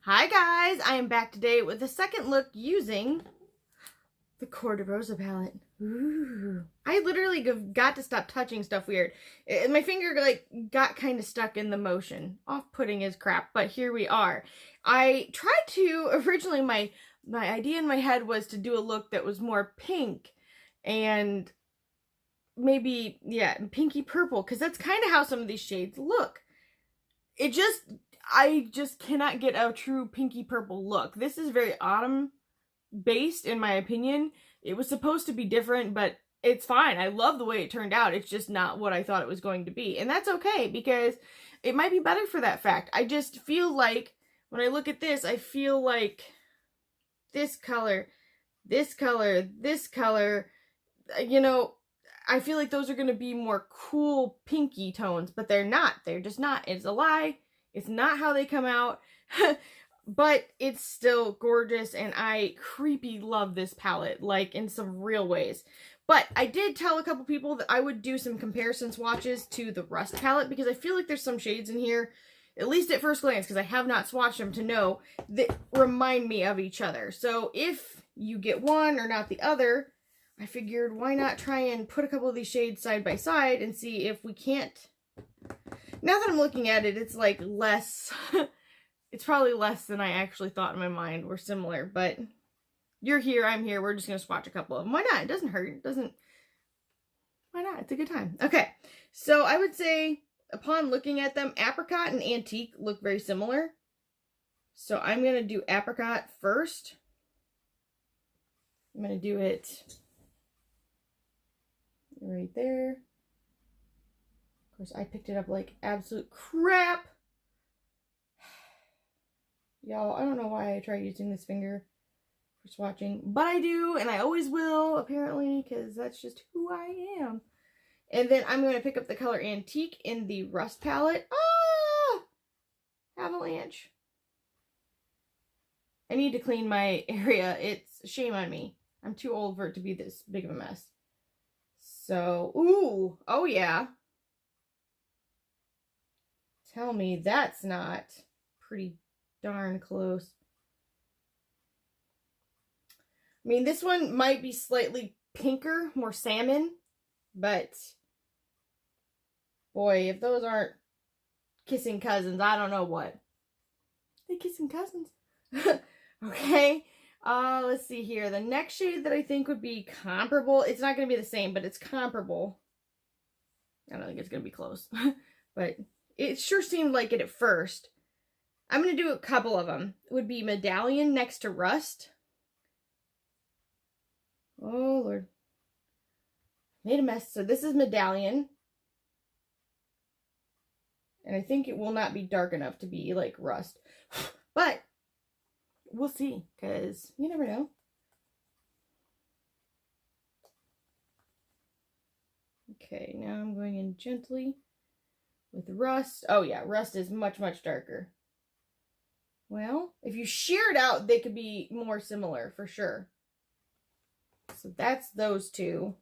Hi guys, I am back today with a second look using the Cor-De-Rosa palette. Ooh. I literally got to stop touching stuff weird. My finger got kind of stuck in the motion. Off-putting as crap, but here we are. I tried to, originally my idea in my head was to do a look that was more pink and maybe, yeah, pinky purple, because that's kind of how some of these shades look. I just cannot get a true pinky purple look. This is very autumn based in my opinion. It was supposed to be different, but it's fine. I love the way it turned out. It's just not what I thought it was going to be. And that's okay, because it might be better for that fact. I just feel like when I look at this, I feel like this color, this color, this color, you know, I feel like those are going to be more cool pinky tones, but they're not. They're just not. It's a lie. It's not how they come out, but it's still gorgeous, and I creepy love this palette, like, in some real ways. But I did tell a couple people that I would do some comparison swatches to the Rust palette, because I feel like there's some shades in here, at least at first glance, because I have not swatched them to know, that remind me of each other. So if you get one or not the other, I figured why not try and put a couple of these shades side by side and see if we can't. Now that I'm looking at it, it's like less, it's probably less than I actually thought in my mind were similar, but you're here, I'm here, we're just going to swatch a couple of them. Why not? It doesn't hurt. Why not? It's a good time. Okay, so I would say upon looking at them, Apricot and Antique look very similar. So I'm going to do Apricot first. I'm going to do it right there. Of course, I picked it up like absolute crap. Y'all, I don't know why I try using this finger for swatching, but I do, and I always will, apparently, because that's just who I am. And then I'm going to pick up the color Antique in the Rust palette. Ah! Avalanche. I need to clean my area. It's shame on me. I'm too old for it to be this big of a mess. So, ooh, oh yeah. Tell me that's not pretty darn close. I mean, this one might be slightly pinker, more salmon, but boy, if those aren't kissing cousins, I don't know what. They kissing cousins. Okay. Let's see here. The next shade that I think would be comparable, it's not going to be the same, but it's comparable. I don't think it's going to be close, but it sure seemed like it at first. I'm going to do a couple of them. It would be Medallion next to Rust. Oh, Lord. Made a mess. So this is Medallion. And I think it will not be dark enough to be like Rust. But we'll see, because you never know. Okay, now I'm going in gently with Rust. Oh yeah, Rust is much, much darker. Well, if you shear it out, they could be more similar for sure. So that's those two.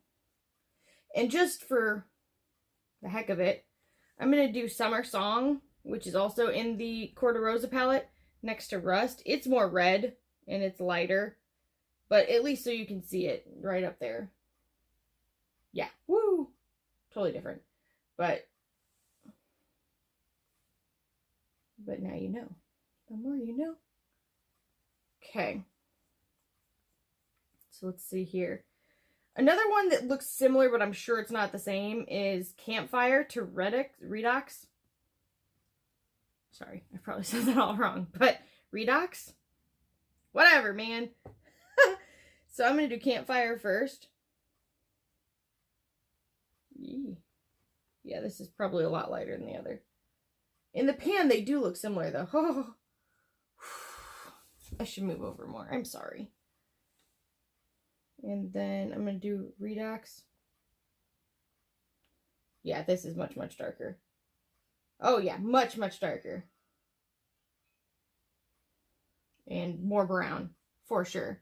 And just for the heck of it, I'm going to do Summer Song, which is also in the Cor-De-Rosa palette, next to Rust. It's more red and it's lighter, but at least so you can see it right up there. Yeah, woo! Totally different. But now you know. The more you know. Okay. So let's see here. Another one that looks similar, but I'm sure it's not the same, is Campfire to Redox. Sorry, I probably said that all wrong, but Redox? Whatever, man. So I'm going to do Campfire first. Yeah, this is probably a lot lighter than the other. In the pan, they do look similar, though. Oh. I should move over more. I'm sorry. And then I'm going to do Redox. Yeah, this is much, much darker. Oh, yeah, much, much darker. And more brown, for sure.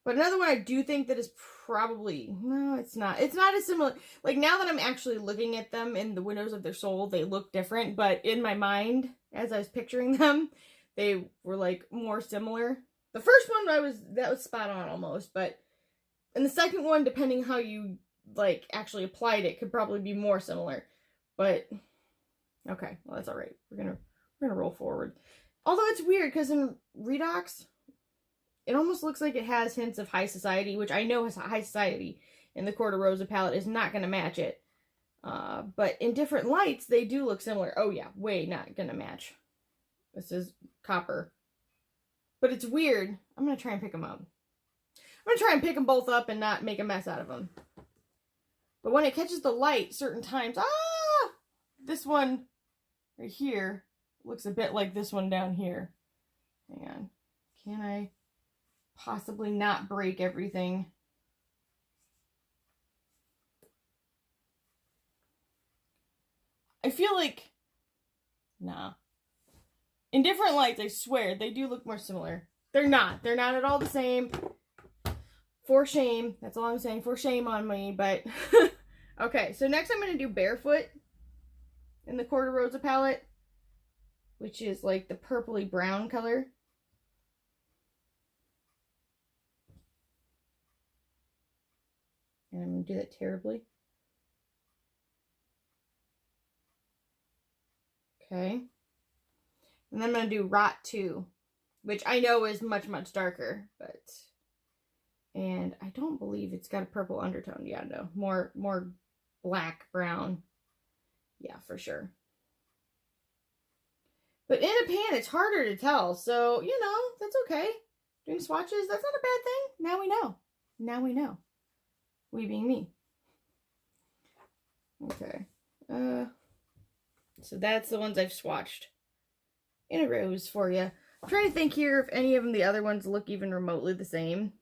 But another one I do think that is probably, no, it's not. It's not as similar. Like, now that I'm actually looking at them in the windows of their soul, they look different. But in my mind, as I was picturing them, they were, like, more similar. The first one, that was spot on almost. But in the second one, depending how you, like, actually applied it, could probably be more similar. But, okay, well, that's all right. We're gonna roll forward. Although it's weird, because in Redox, it almost looks like it has hints of High Society, which I know has High Society in the Cor-De-Rosa palette is not going to match it. But in different lights, they do look similar. Oh yeah, way not going to match. This is copper. But it's weird. I'm going to try and pick them up. I'm going to try and pick them both up and not make a mess out of them. But when it catches the light, certain times, this one right here looks a bit like this one down here. Hang on. Can I possibly not break everything? I feel like, nah. In different lights, I swear, they do look more similar. They're not. They're not at all the same. For shame. That's all I'm saying. For shame on me, but... Okay, so next I'm going to do Barefoot in the Cor-De-Rosa palette, which is like the purpley brown color. And I'm going to do that terribly. Okay. And then I'm going to do Rot 2, which I know is much, much darker, but... And I don't believe it's got a purple undertone. Yeah, no. More black, brown. Yeah, for sure. But in a pan, it's harder to tell. So, you know, that's okay. Doing swatches, that's not a bad thing. Now we know. Now we know. We being me. Okay. So that's the ones I've swatched in a rows for you. I'm trying to think here if any of them, the other ones, look even remotely the same.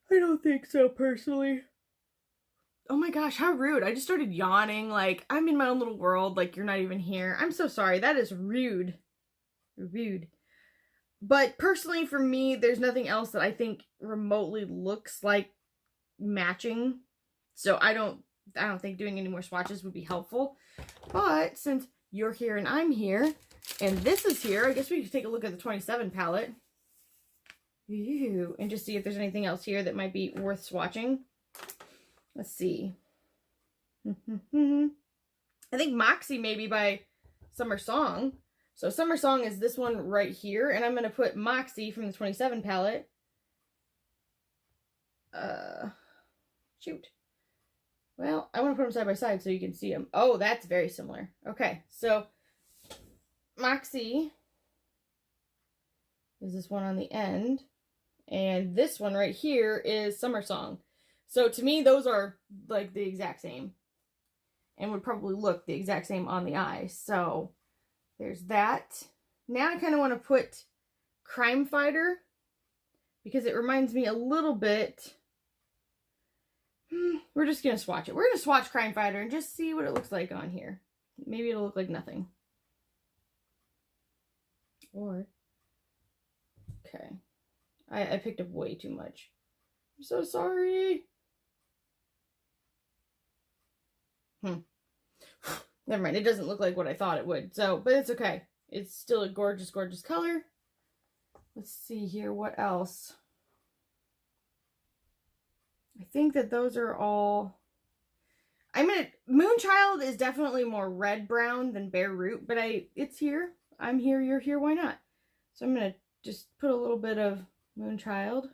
I don't think so, personally. Oh my gosh, how rude. I just started yawning. Like, I'm in my own little world. Like, you're not even here. I'm so sorry. That is rude. Rude. But personally, for me, there's nothing else that I think remotely looks like matching. So I don't think doing any more swatches would be helpful. But since you're here and I'm here, and this is here, I guess we could take a look at the 27 palette. Ew, and just see if there's anything else here that might be worth swatching. Let's see. I think Moxie maybe by Summer Song. So Summer Song is this one right here, and I'm going to put Moxie from the 27 palette. Shoot. Well, I want to put them side by side so you can see them. Oh, that's very similar. Okay, so Moxie is this one on the end. And this one right here is Summer Song. So to me, those are like the exact same. And would probably look the exact same on the eye. So there's that. Now I kind of want to put Crime Fighter, because it reminds me a little bit. We're just going to swatch it. We're going to swatch Crime Fighter and just see what it looks like on here. Maybe it'll look like nothing. Or, okay. I picked up way too much. I'm so sorry. Never mind. It doesn't look like what I thought it would. So, but it's okay. It's still a gorgeous, gorgeous color. Let's see here. What else? I think that those are all... Moonchild is definitely more red-brown than Bare Root, but it's here. I'm here, you're here, why not? So I'm going to just put a little bit of Moonchild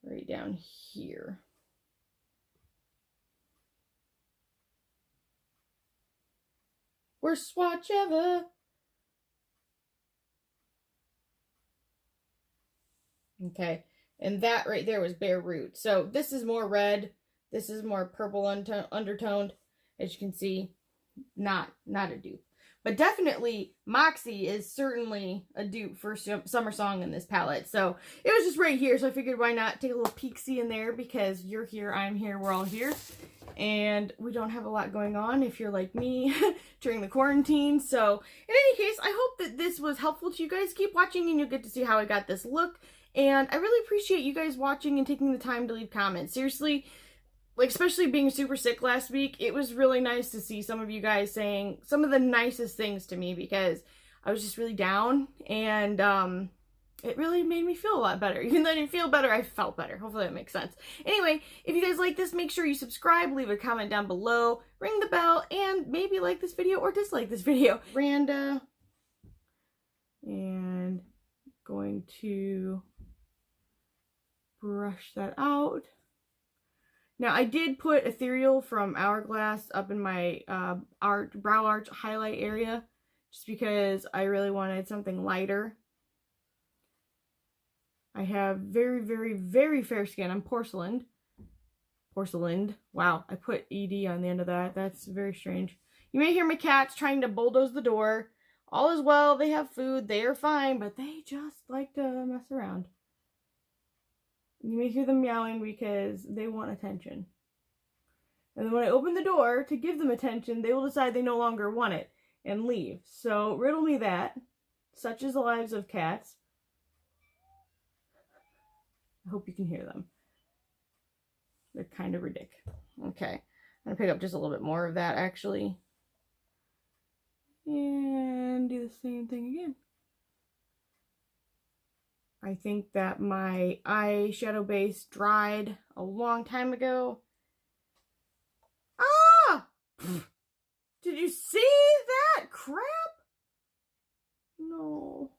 right down here. Worst swatch ever. Okay, and that right there was Bare Root. So this is more red. This is more purple undertoned. As you can see, not a dupe. But definitely, Moxie is certainly a dupe for Summer Song in this palette. So, it was just right here, so I figured why not take a little peek-see in there, because you're here, I'm here, we're all here. And we don't have a lot going on if you're like me during the quarantine. So, in any case, I hope that this was helpful to you guys. Keep watching and you'll get to see how I got this look. And I really appreciate you guys watching and taking the time to leave comments. Seriously, like, especially being super sick last week, it was really nice to see some of you guys saying some of the nicest things to me, because I was just really down, and it really made me feel a lot better. Even though I didn't feel better, I felt better. Hopefully that makes sense. Anyway, if you guys like this, make sure you subscribe, leave a comment down below, ring the bell, and maybe like this video or dislike this video. Randa, and going to brush that out. Now, I did put Ethereal from Hourglass up in my brow arch highlight area, just because I really wanted something lighter. I have very, very, very fair skin. I'm porcelain. Porcelain. Wow, I put ED on the end of that. That's very strange. You may hear my cats trying to bulldoze the door. All is well. They have food. They are fine, but they just like to mess around. You may hear them meowing because they want attention. And then when I open the door to give them attention, they will decide they no longer want it and leave. So riddle me that. Such is the lives of cats. I hope you can hear them. They're kind of ridiculous. Okay. I'm going to pick up just a little bit more of that, actually. And do the same thing again. I think that my eyeshadow base dried a long time ago. Ah! Did you see that crap? No.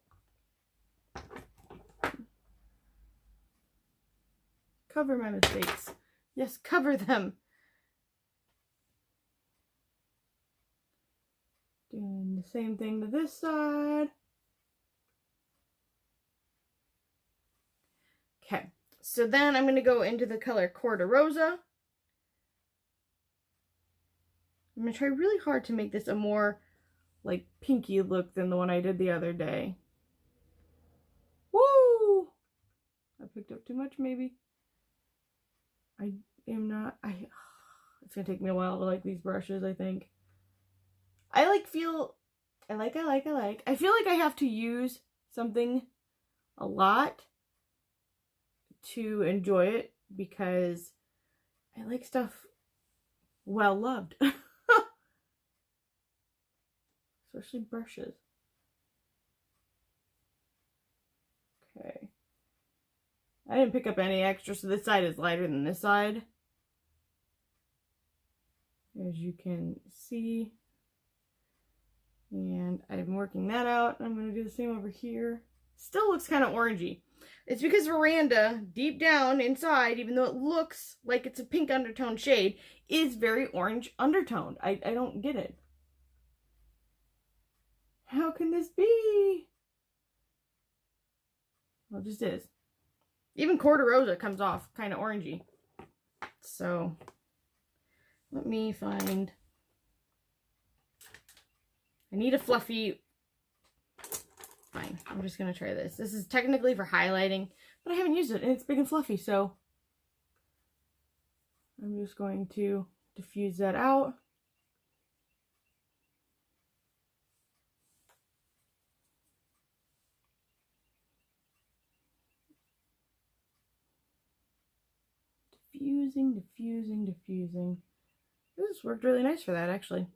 Cover my mistakes. Yes, cover them. Doing the same thing to this side. Okay, so then I'm going to go into the color Cor-De-Rosa. I'm going to try really hard to make this a more, like, pinky look than the one I did the other day. Woo! I picked up too much, maybe. I am not, it's going to take me a while to like these brushes, I think. I feel like I have to use something a lot to enjoy it, because I like stuff well loved. Especially brushes. Okay. I didn't pick up any extra, so this side is lighter than this side. As you can see. And I'm working that out. I'm going to do the same over here. Still looks kind of orangey. It's because Veranda, deep down inside, even though it looks like it's a pink undertone shade, is very orange undertoned. I don't get it. How can this be? Well, it just is. Even Cor-De-Rosa comes off kind of orangey. So, let me find... I need a fluffy... Fine, I'm just going to try this. This is technically for highlighting, but I haven't used it, and it's big and fluffy, so... I'm just going to diffuse that out. Diffusing. This worked really nice for that, actually.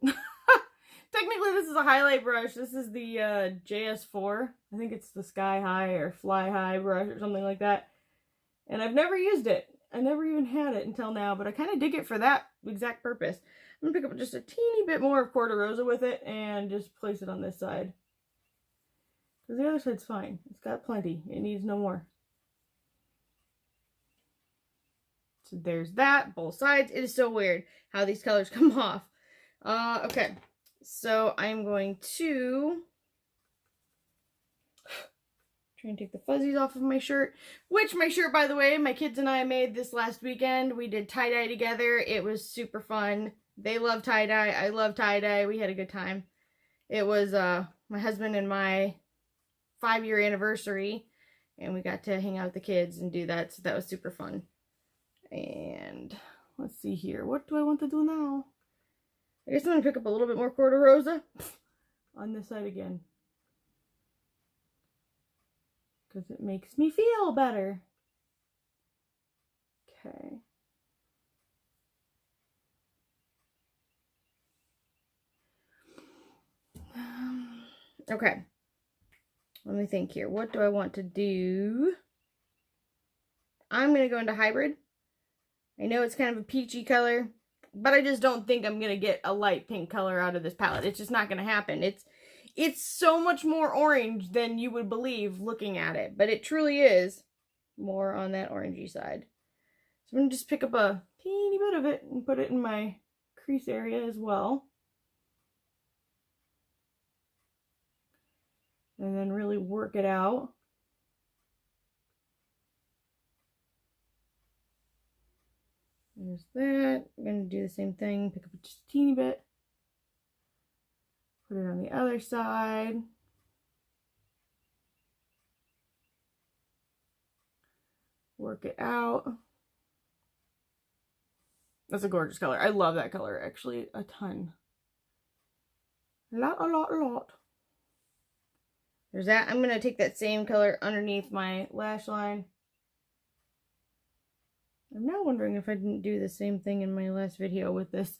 Technically, this is a highlight brush. This is the JS4. I think it's the Sky High or Fly High brush or something like that. And I've never used it. I never even had it until now, but I kind of dig it for that exact purpose. I'm going to pick up just a teeny bit more of Cor-De-Rosa with it and just place it on this side. Because the other side's fine. It's got plenty. It needs no more. So there's that, both sides. It is so weird how these colors come off. Okay, so I'm going to try and take the fuzzies off of my shirt. Which my shirt, by the way, my kids and I made this last weekend. We did tie-dye together. It was super fun. They love tie-dye. I love tie-dye. We had a good time. It was my husband and my 5-year anniversary, and we got to hang out with the kids and do that, so that was super fun. And let's see here. What do I want to do now? I guess I'm going to pick up a little bit more Cor-De-Rosa on this side again. because it makes me feel better. Okay. Okay. Let me think here. What do I want to do? I'm going to go into hybrid. I know it's kind of a peachy color, but I just don't think I'm going to get a light pink color out of this palette. It's just not going to happen. It's so much more orange than you would believe looking at it, but it truly is more on that orangey side. So I'm going to just pick up a teeny bit of it and put it in my crease area as well. And then really work it out. There's that. I'm going to do the same thing. Pick up just a teeny bit. Put it on the other side. Work it out. That's a gorgeous color. I love that color actually a ton. A lot. There's that. I'm going to take that same color underneath my lash line. I'm now wondering if I didn't do the same thing in my last video with this.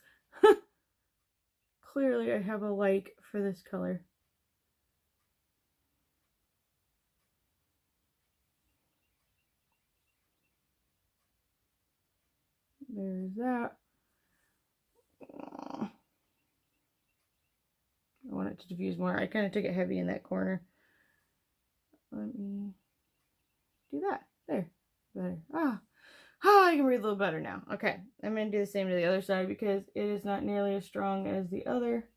Clearly I have a like for this color. There's that. I want it to diffuse more. I kind of took it heavy in that corner. Let me do that. There. Better. I can breathe a little better now. Okay. I'm going to do the same to the other side because it is not nearly as strong as the other.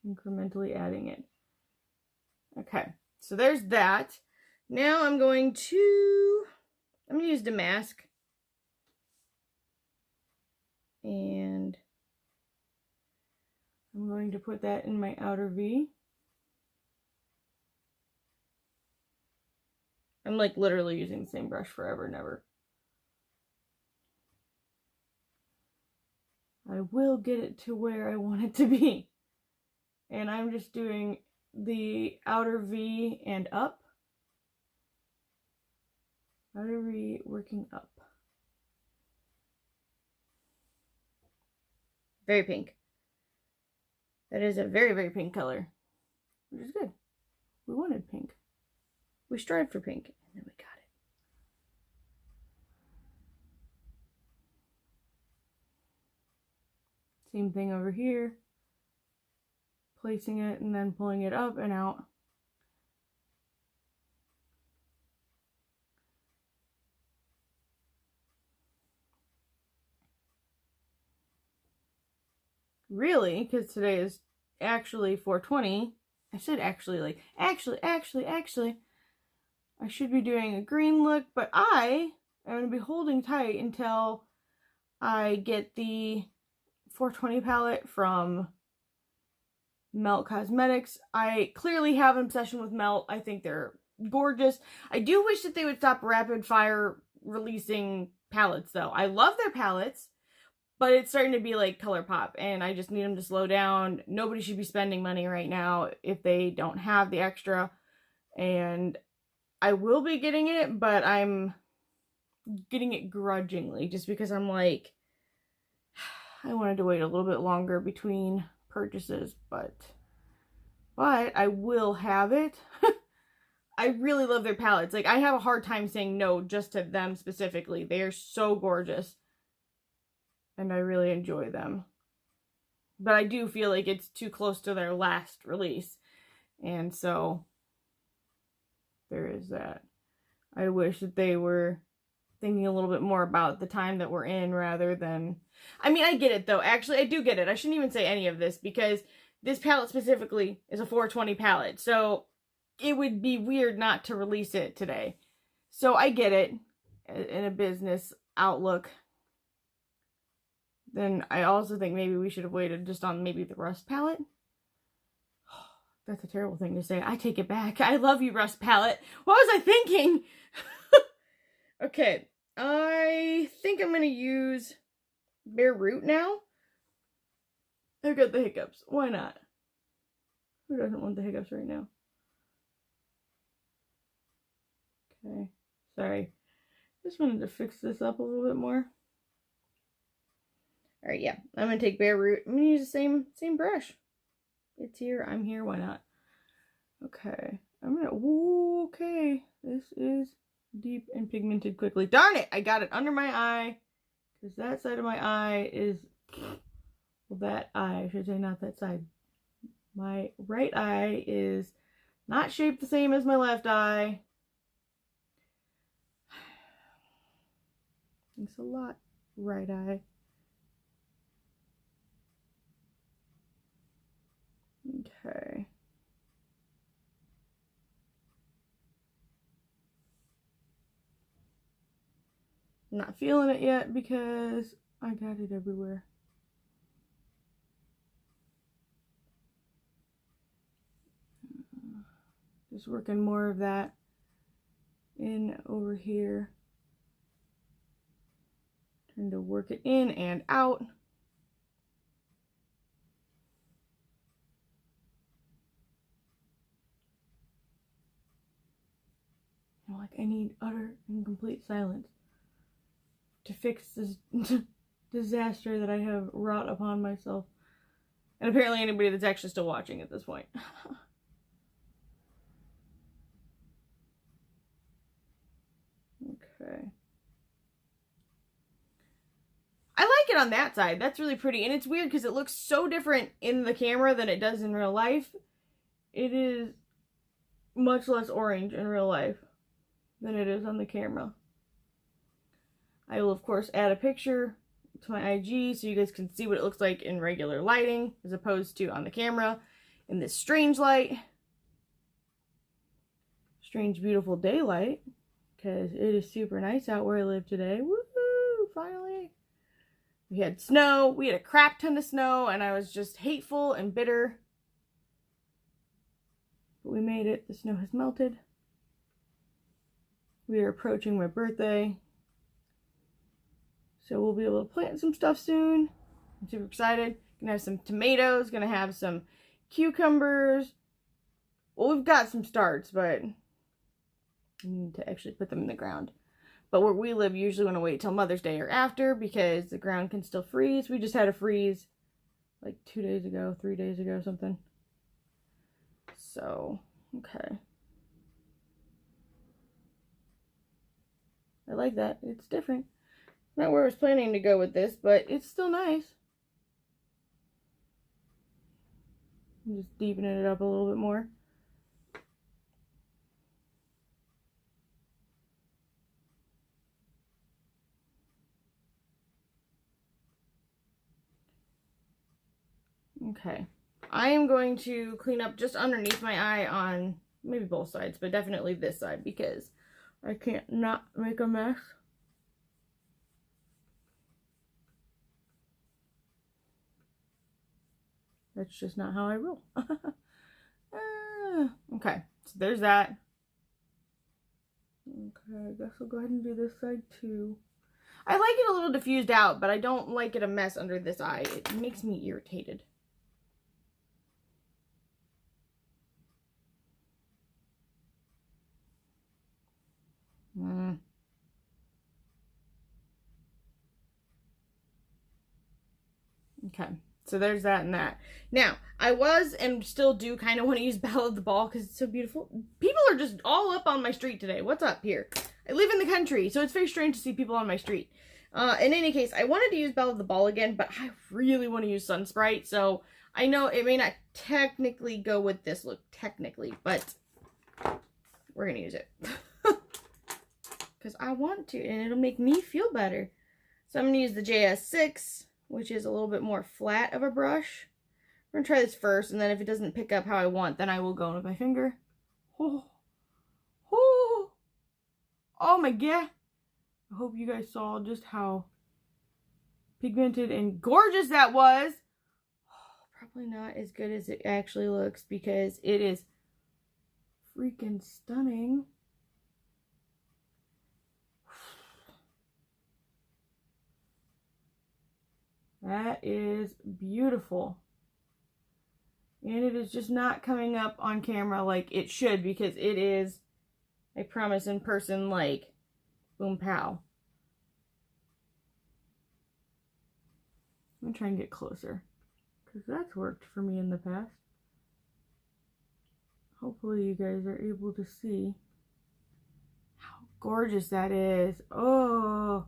Incrementally adding it. Okay. So there's that. Now I'm going to use Damask. And I'm going to put that in my outer V. I'm like literally using the same brush forever and ever. I will get it to where I want it to be. And I'm just doing the outer V and up. Outer V working up. Very pink. That is a very, very pink color, which is good. We wanted pink. We strived for pink, and then we got it. Same thing over here. Placing it and then pulling it up and out. Really, because today is actually 420. I said actually, actually. I should be doing a green look, but I am going to be holding tight until I get the 420 palette from Melt Cosmetics. I clearly have an obsession with Melt. I think they're gorgeous. I do wish that they would stop rapid fire releasing palettes, though. I love their palettes, but it's starting to be like ColourPop, and I just need them to slow down. Nobody should be spending money right now if they don't have the extra, and I will be getting it, but I'm getting it grudgingly just because I'm like, I wanted to wait a little bit longer between purchases, but I will have it. I really love their palettes. Like, I have a hard time saying no just to them specifically. They are so gorgeous, and I really enjoy them. But I do feel like it's too close to their last release, and so there is that. I wish that they were thinking a little bit more about the time that we're in rather than... I mean, I get it, though. Actually, I do get it. I shouldn't even say any of this because this palette specifically is a 420 palette. So it would be weird not to release it today. So I get it in a business outlook. Then I also think maybe we should have waited just on maybe the Rust palette. That's a terrible thing to say. I take it back. I love you, Rust palette. What was I thinking? Okay. I think I'm going to use Bare Root now. I've got the hiccups. Why not? Who doesn't want the hiccups right now? Okay. Sorry. Just wanted to fix this up a little bit more. Alright, yeah. I'm going to take Bare Root. I'm going to use the same brush. It's here. I'm here. Why not? Okay. I'm going to... Okay. This is deep and pigmented quickly. Darn it! I got it under my eye. Because that side of my eye is... Well, that eye. I should say not that side. My right eye is not shaped the same as my left eye. Thanks a lot, right eye. Okay. I'm not feeling it yet because I got it everywhere. Just working more of that in over here. Trying to work it in and out. Like I need utter and complete silence to fix this disaster that I have wrought upon myself. And apparently anybody that's actually still watching at this point. Okay. I like it on that side. That's really pretty. And it's weird because it looks so different in the camera than it does in real life. It is much less orange in real life than it is on the camera. I will, of course, add a picture to my IG so you guys can see what it looks like in regular lighting as opposed to on the camera in this strange light. Strange, beautiful daylight because it is super nice out where I live today. Woohoo! Finally! We had snow. We had a crap ton of snow and I was just hateful and bitter. But we made it. The snow has melted. We are approaching my birthday. So we'll be able to plant some stuff soon. I'm super excited. Gonna have some tomatoes. Gonna have some cucumbers. Well, we've got some starts, but we need to actually put them in the ground. But where we live, usually want to wait till Mother's Day or after because the ground can still freeze. We just had a freeze like 2 days ago, 3 days ago, something. So, okay. I like that. It's different. Not where I was planning to go with this, but it's still nice. I'm just deepening it up a little bit more. Okay. I am going to clean up just underneath my eye on maybe both sides, but definitely this side because I can't not make a mess. That's just not how I roll. Okay, so there's that. Okay, I guess I'll go ahead and do this side too. I like it a little diffused out, but I don't like it a mess under this eye. It makes me irritated. Okay. So there's that and that. Now, I was and still do kind of want to use Belle of the Ball because it's so beautiful. People are just all up on my street today. What's up here? I live in the country, so it's very strange to see people on my street. In any case, I wanted to use Belle of the Ball again, but I really want to use Sun Sprite, so I know it may not technically go with this look, technically, but we're going to use it. Because I want to, and it'll make me feel better. So I'm going to use the JS6. Which is a little bit more flat of a brush. We're going to try this first, and then if it doesn't pick up how I want, then I will go with my finger. Oh, oh, oh my god. I hope you guys saw just how pigmented and gorgeous that was. Oh, probably not as good as it actually looks because it is freaking stunning. That is beautiful. And it is just not coming up on camera like it should, because it is, I promise, in person like boom pow. I'm gonna try and get closer, because that's worked for me in the past. Hopefully you guys are able to see how gorgeous that is. Oh,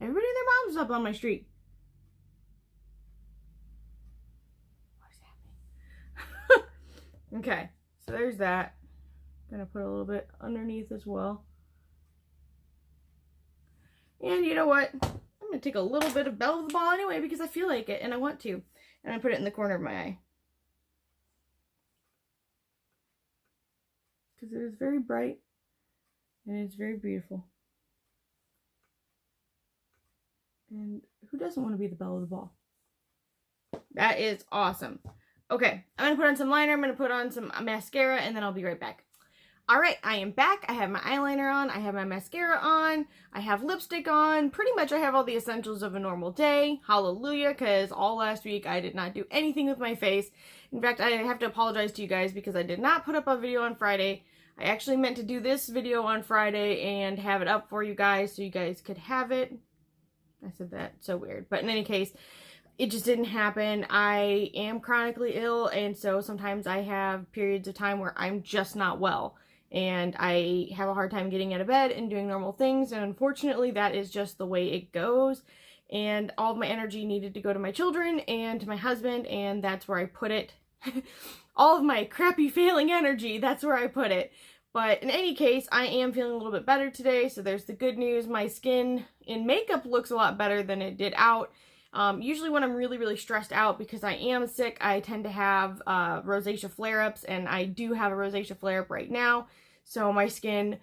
everybody and their mom's up on my street. What is happening? Okay, so there's that. I'm gonna put a little bit underneath as well. And you know what? I'm gonna take a little bit of Belle of the Ball anyway, because I feel like it and I want to. And I put it in the corner of my eye, because it is very bright and it's very beautiful. And who doesn't want to be the Belle of the Ball? That is awesome. Okay, I'm gonna put on some liner, I'm gonna put on some mascara, and then I'll be right back. Alright, I am back. I have my eyeliner on, I have my mascara on, I have lipstick on. Pretty much I have all the essentials of a normal day. Hallelujah, because all last week I did not do anything with my face. In fact, I have to apologize to you guys because I did not put up a video on Friday. I actually meant to do this video on Friday and have it up for you guys so you guys could have it. I said that so weird. But in any case, it just didn't happen. I am chronically ill, and so sometimes I have periods of time where I'm just not well. And I have a hard time getting out of bed and doing normal things, and unfortunately that is just the way it goes. And all of my energy needed to go to my children and to my husband, and that's where I put it. All of my crappy failing energy, that's where I put it. But in any case, I am feeling a little bit better today, so there's the good news. My skin in makeup looks a lot better than it did out. Usually when I'm really, really stressed out because I am sick, I tend to have rosacea flare-ups, and I do have a rosacea flare-up right now. So my skin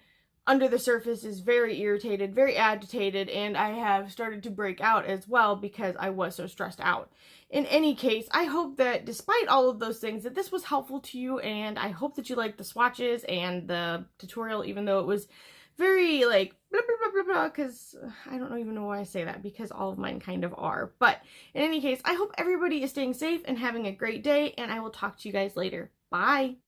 under the surface is very irritated, very agitated, and I have started to break out as well because I was so stressed out. In any case, I hope that despite all of those things, that this was helpful to you, and I hope that you liked the swatches and the tutorial, even though it was very like blah blah blah blah blah, because I don't even know why I say that, because all of mine kind of are. But in any case, I hope everybody is staying safe and having a great day, and I will talk to you guys later. Bye!